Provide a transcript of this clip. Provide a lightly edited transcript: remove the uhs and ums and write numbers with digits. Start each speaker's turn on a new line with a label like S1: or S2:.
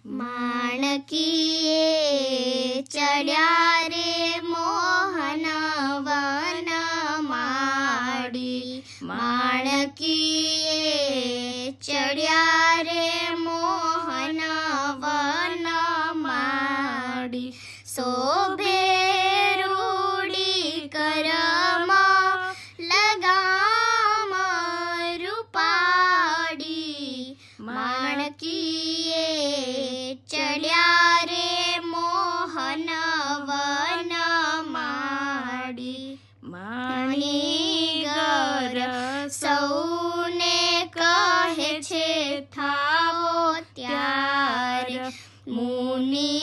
S1: માણકીએ ચડ્યા રે મોહન વન માડી, માણકીએ ચડ્યા રે મોહન વન માડી. શોભે રૂડી કરમાં લગામ રૂપાડી, માણકીએ ચડ્યા રે મોહન વન માડી. માણીગર સૌને કહે છે થાવો ત્યાર, મુનિ